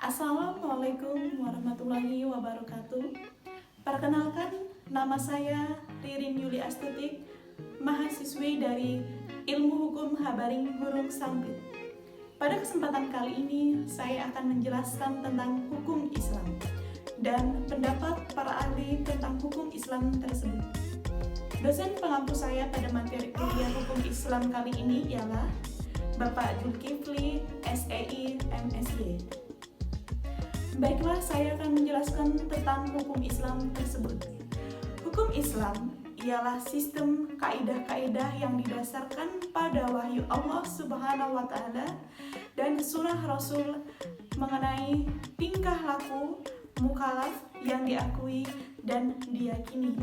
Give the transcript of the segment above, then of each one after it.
Assalamualaikum warahmatullahi wabarakatuh. Perkenalkan, nama saya Ririn Yuli Astutik, mahasiswi dari Ilmu Hukum Habaring Hurung Sampit. Pada kesempatan kali ini, saya akan menjelaskan tentang hukum Islam dan pendapat para ahli tentang hukum Islam tersebut. Dosen pengampu saya pada materi kuliah hukum Islam kali ini ialah Bapak Zulkifli, SEI, MSy. Baiklah, saya akan menjelaskan tentang hukum Islam tersebut. Hukum Islam ialah sistem kaidah-kaidah yang didasarkan pada wahyu Allah Subhanahu wa Ta'ala dan sunnah Rasul mengenai tingkah laku mukallaf yang diakui dan diyakini,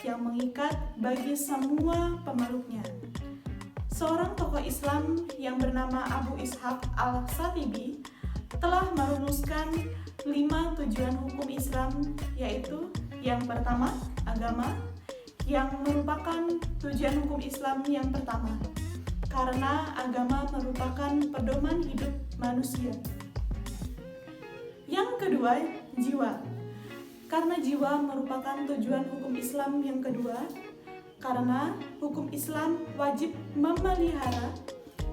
yang mengikat bagi semua pemeluknya. Seorang tokoh Islam yang bernama Abu Ishaq al-Shatibi telah merumuskan 5 tujuan hukum Islam, yaitu yang pertama, agama, yang merupakan tujuan hukum Islam yang pertama, karena agama merupakan pedoman hidup manusia. Yang kedua, jiwa, karena jiwa merupakan tujuan hukum Islam yang kedua, karena hukum Islam wajib memelihara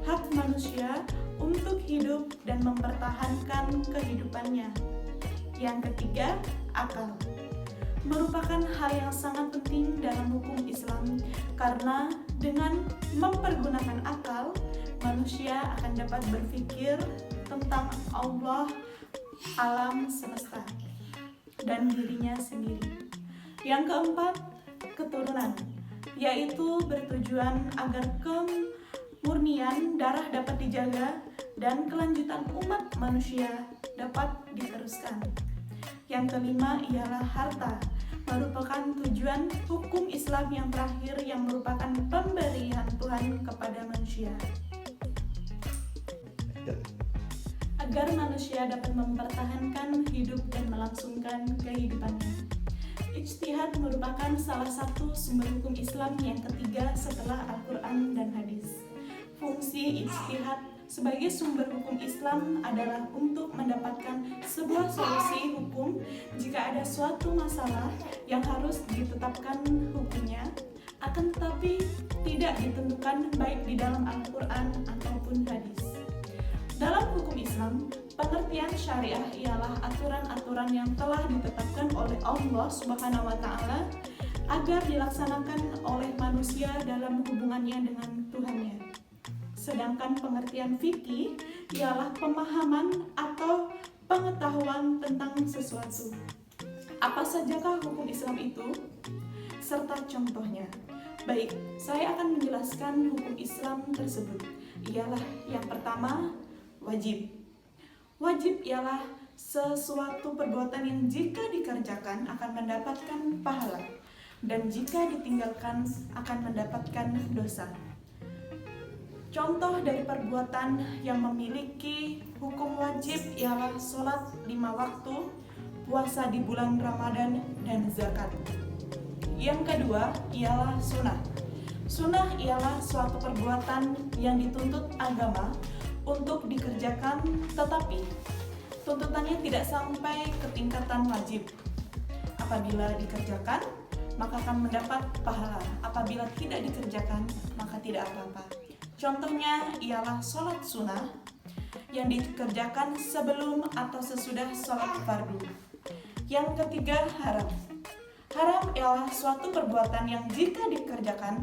hak manusia untuk hidup dan mempertahankan kehidupannya. Yang ketiga, akal, merupakan hal yang sangat penting dalam hukum Islam karena dengan mempergunakan akal, manusia akan dapat berpikir tentang Allah, alam semesta, dan dirinya sendiri. Yang keempat, keturunan, yaitu bertujuan agar kemurnian darah dapat dijaga dan kelanjutan umat manusia dapat diteruskan. Yang kelima ialah harta, merupakan tujuan hukum Islam yang terakhir yang merupakan pemberian Tuhan kepada manusia agar manusia dapat mempertahankan hidup dan melangsungkan kehidupannya. Ijtihad merupakan salah satu sumber hukum Islam yang ketiga setelah Al-Quran dan hadis. Fungsi ijtihad sebagai sumber hukum Islam adalah untuk mendapatkan sebuah solusi hukum jika ada suatu masalah yang harus ditetapkan hukumnya, akan tetapi tidak ditentukan baik di dalam Al-Quran ataupun hadis. Dalam hukum Islam, pengertian syariah ialah aturan-aturan yang telah ditetapkan oleh Allah Subhanahu wa Ta'ala agar dilaksanakan oleh manusia dalam hubungannya dengan Tuhannya. Sedangkan pengertian fikih ialah pemahaman atau pengetahuan tentang sesuatu. Apa sajakah hukum Islam itu? Serta contohnya. Baik, saya akan menjelaskan hukum Islam tersebut. Ialah yang pertama, wajib. Wajib ialah sesuatu perbuatan yang jika dikerjakan akan mendapatkan pahala dan jika ditinggalkan akan mendapatkan dosa. Contoh dari perbuatan yang memiliki hukum wajib ialah sholat 5 waktu, puasa di bulan Ramadan, dan zakat. Yang kedua ialah sunnah. Sunnah ialah suatu perbuatan yang dituntut agama untuk dikerjakan, tetapi tuntutannya tidak sampai ke tingkatan wajib. Apabila dikerjakan, maka akan mendapat pahala. Apabila tidak dikerjakan, maka tidak apa-apa. Contohnya ialah sholat sunnah yang dikerjakan sebelum atau sesudah sholat fardu. Yang ketiga, haram. Haram ialah suatu perbuatan yang jika dikerjakan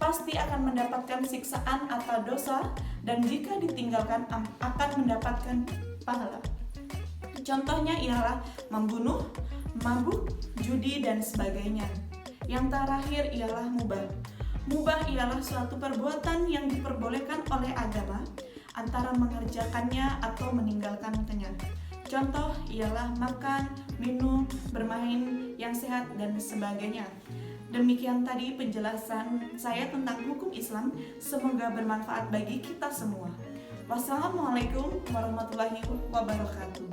pasti akan mendapatkan siksaan atau dosa dan jika ditinggalkan akan mendapatkan pahala. Contohnya ialah membunuh, mabuk, judi, dan sebagainya. Yang terakhir ialah mubah. Mubah ialah suatu perbuatan yang diperbolehkan oleh agama antara mengerjakannya atau meninggalkannya. Contoh ialah makan, minum, bermain yang sehat, dan sebagainya. Demikian tadi penjelasan saya tentang hukum Islam. Semoga bermanfaat bagi kita semua. Wassalamualaikum warahmatullahi wabarakatuh.